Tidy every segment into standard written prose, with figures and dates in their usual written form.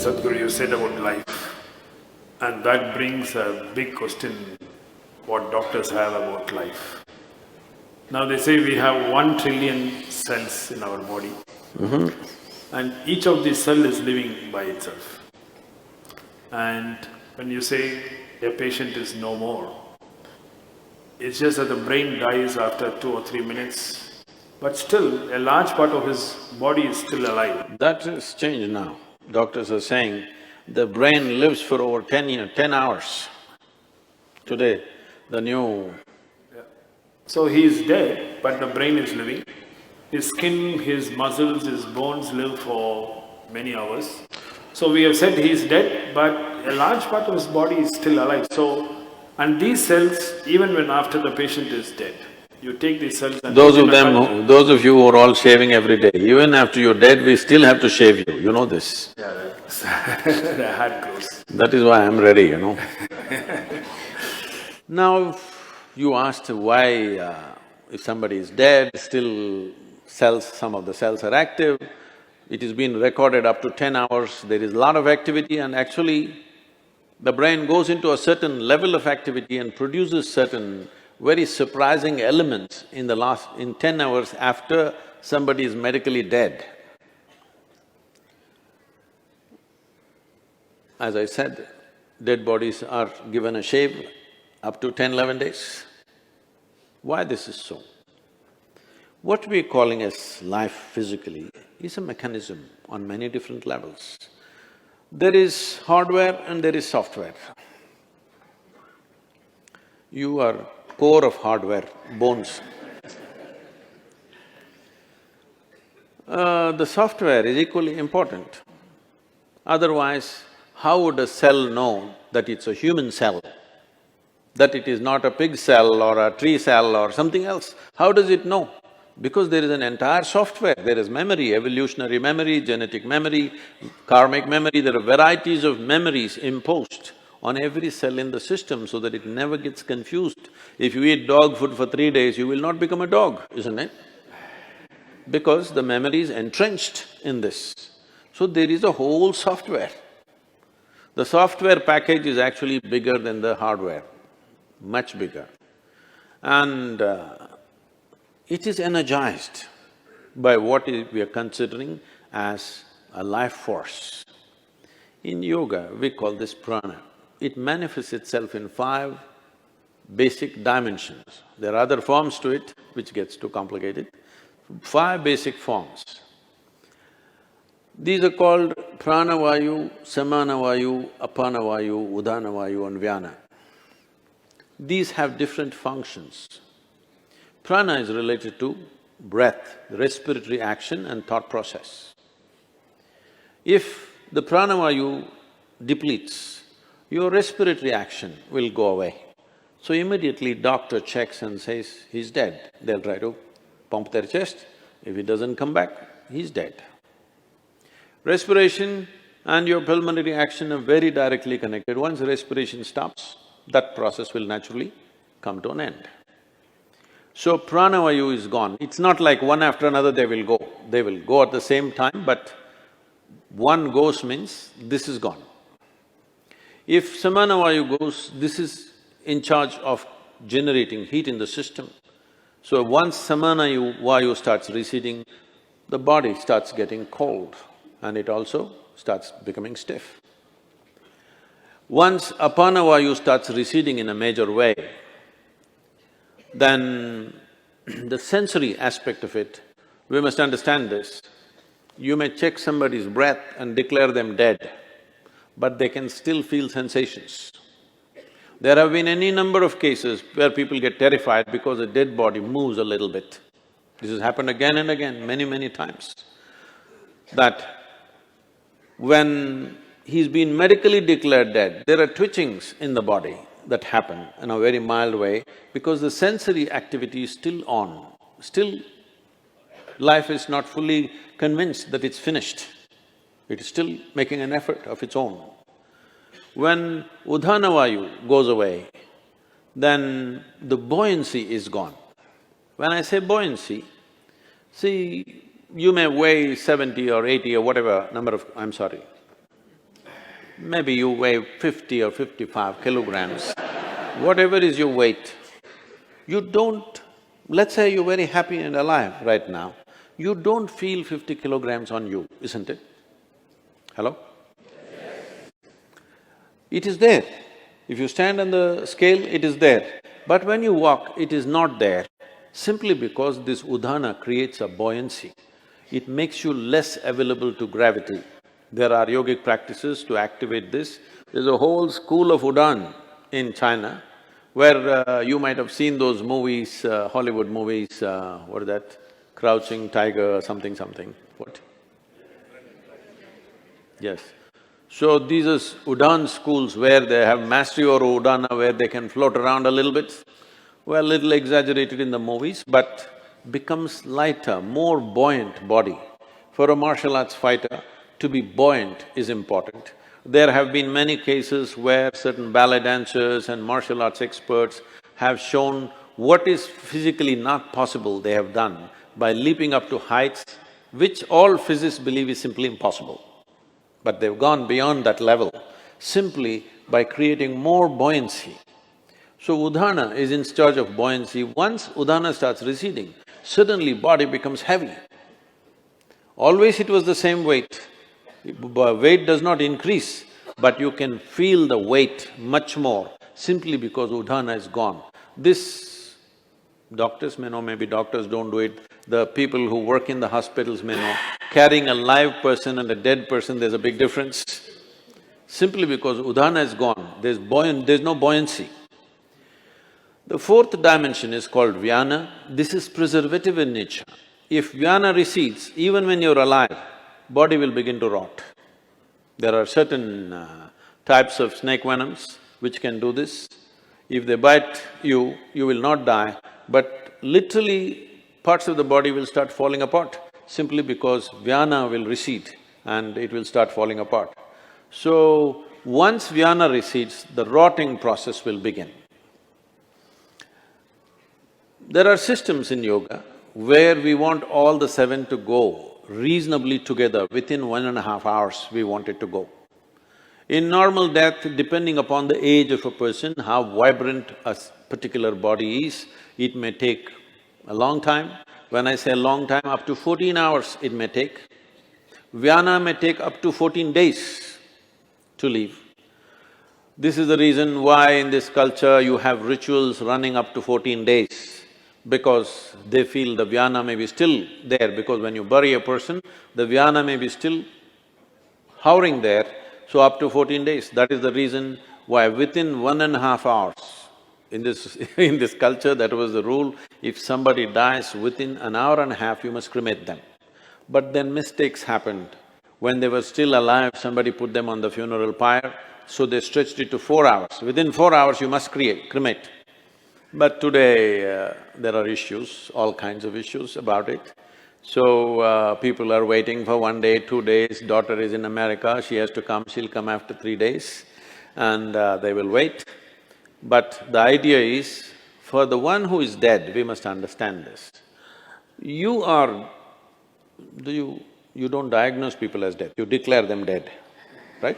Sadhguru, you said about life, and that brings a big question what doctors have about life. Now they say we have 1 trillion cells in our body, and each of these cells is living by itself. And when you say a patient is no more, it's just that the brain dies after 2 or 3 minutes, but still a large part of his body is still alive. That has changed now. Doctors are saying the brain lives for over 10 hours. Today, the new… So he is dead, but the brain is living. His skin, his muscles, his bones live for many hours. So we have said he is dead, but a large part of his body is still alive. So, and these cells, even when after the patient is dead, you take these cells and… Those of you who are all shaving every day, even after you're dead, we still have to shave you, you know this. Yeah, the hair grows. That is why I'm ready, you know. Now, you asked why if somebody is dead, still some of the cells are active. It has been recorded up to 10 hours, there is a lot of activity, and actually the brain goes into a certain level of activity and produces certain very surprising elements in 10 hours after somebody is medically dead. As I said, dead bodies are given a shave up to 10, 11 days. Why this is so? What we're calling as life physically is a mechanism on many different levels. There is hardware and there is software. You are core of hardware, bones. The software is equally important. Otherwise, how would a cell know that it's a human cell? That it is not a pig cell or a tree cell or something else? How does it know? Because there is an entire software, there is memory, evolutionary memory, genetic memory, karmic memory, there are varieties of memories imposed on every cell in the system so that it never gets confused. If you eat dog food for 3 days, you will not become a dog, isn't it? Because the memory is entrenched in this. So there is a whole software. The software package is actually bigger than the hardware, much bigger. And it is energized by what we are considering as a life force. In yoga, we call this prana. It manifests itself in 5 basic dimensions. There are other forms to it, which gets too complicated. 5 basic forms. These are called pranavayu, samanavayu, apanavayu, udanavayu and vyana. These have different functions. Prana is related to breath, respiratory action and thought process. If the pranavayu depletes, your respiratory action will go away. So immediately doctor checks and says, he's dead. They'll try to pump their chest. If it doesn't come back, he's dead. Respiration and your pulmonary action are very directly connected. Once respiration stops, that process will naturally come to an end. So pranavayu is gone. It's not like one after another they will go. They will go at the same time, but one goes means this is gone. If samanavayu goes, this is in charge of generating heat in the system. So once samanavayu starts receding, the body starts getting cold and it also starts becoming stiff. Once apanavayu starts receding in a major way, then the sensory aspect of it, we must understand this. You may check somebody's breath and declare them dead, but they can still feel sensations. There have been any number of cases where people get terrified because a dead body moves a little bit. This has happened again and again, many times. That when he's been medically declared dead, there are twitchings in the body that happen in a very mild way because the sensory activity is still on. Still, life is not fully convinced that it's finished. It is still making an effort of its own. When udhanavayu goes away, then the buoyancy is gone. When I say buoyancy, see, you may weigh 70 or 80 or whatever number of… maybe you weigh 50 or 55 kilograms, whatever is your weight, you don't… let's say you're very happy and alive right now, you don't feel 50 kilograms on you, isn't it? Hello? It is there. If you stand on the scale, it is there. But when you walk, it is not there, simply because this udhana creates a buoyancy. It makes you less available to gravity. There are yogic practices to activate this. There's a whole school of Udan in China, where you might have seen those movies, Hollywood movies, what is that? Crouching Tiger, something, what? Yes. So these are Udan schools where they have mastery over Udana, where they can float around a little bit. Well, little exaggerated in the movies, but becomes lighter, more buoyant body. For a martial arts fighter, to be buoyant is important. There have been many cases where certain ballet dancers and martial arts experts have shown what is physically not possible they have done by leaping up to heights which all physicists believe is simply impossible. But they've gone beyond that level simply by creating more buoyancy. So udhana is in charge of buoyancy. Once udhana starts receding, suddenly body becomes heavy. Always it was the same weight. Weight does not increase, but you can feel the weight much more simply because udhana is gone. This, doctors may know, maybe doctors don't do it, the people who work in the hospitals may know, carrying a live person and a dead person, there's a big difference. Simply because udhana is gone, there's no buoyancy. The fourth dimension is called vyana. This is preservative in nature. If vyana recedes, even when you're alive, body will begin to rot. There are certain types of snake venoms which can do this. If they bite you, you will not die, but literally parts of the body will start falling apart simply because vyana will recede and it will start falling apart. So, once vyana recedes, the rotting process will begin. There are systems in yoga where we want all the seven to go reasonably together, within 1.5 hours we want it to go. In normal death, depending upon the age of a person, how vibrant a particular body is, it may take a long time. When I say long time, up to 14 hours it may take. Vyana may take up to 14 days to leave. This is the reason why in this culture you have rituals running up to 14 days, because they feel the vyana may be still there, because when you bury a person, the vyana may be still hovering there, so up to 14 days. That is the reason why within 1.5 hours, in this in this culture, that was the rule, if somebody dies within an hour and a half, you must cremate them. But then mistakes happened. When they were still alive, somebody put them on the funeral pyre, so they stretched it to 4 hours. Within 4 hours, you must cremate. But today, there are issues, all kinds of issues about it. So, people are waiting for 1 day, 2 days, daughter is in America, she has to come, she'll come after 3 days, and they will wait. But the idea is, for the one who is dead, we must understand this. You don't diagnose people as dead, you declare them dead, right?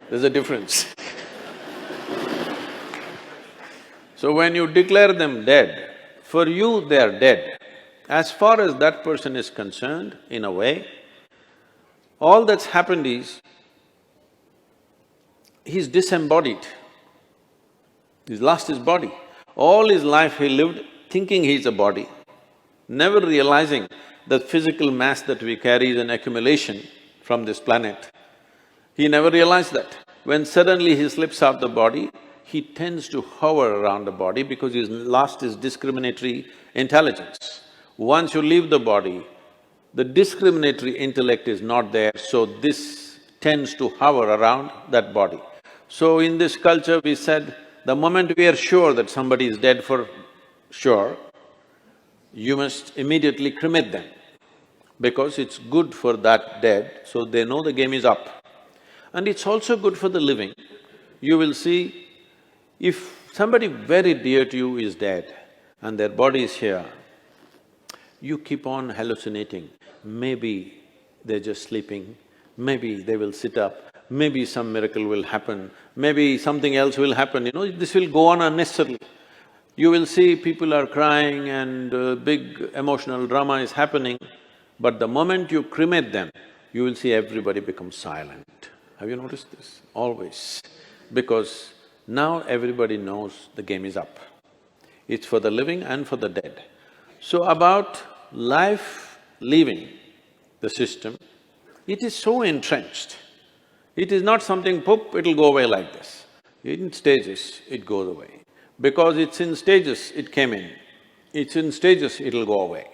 There's a difference. So when you declare them dead, for you they are dead. As far as that person is concerned, in a way, all that's happened is, he's disembodied. He's lost his body. All his life he lived thinking he's a body, never realizing that physical mass that we carry is an accumulation from this planet. He never realized that. When suddenly he slips out the body, he tends to hover around the body because he's lost his discriminatory intelligence. Once you leave the body, the discriminatory intellect is not there, so this tends to hover around that body. So in this culture we said, the moment we are sure that somebody is dead for sure, you must immediately cremate them, because it's good for that dead, so they know the game is up. And it's also good for the living. You will see, if somebody very dear to you is dead and their body is here, you keep on hallucinating, maybe they're just sleeping, maybe they will sit up, maybe some miracle will happen, maybe something else will happen, this will go on unnecessarily. You will see people are crying and big emotional drama is happening, but the moment you cremate them, you will see everybody become silent. Have you noticed this? Always. Because now everybody knows the game is up. It's for the living and for the dead. So about life leaving the system, it is so entrenched. It is not something, poof, it'll go away like this. In stages, it goes away. Because it's in stages, it came in. It's in stages, it'll go away.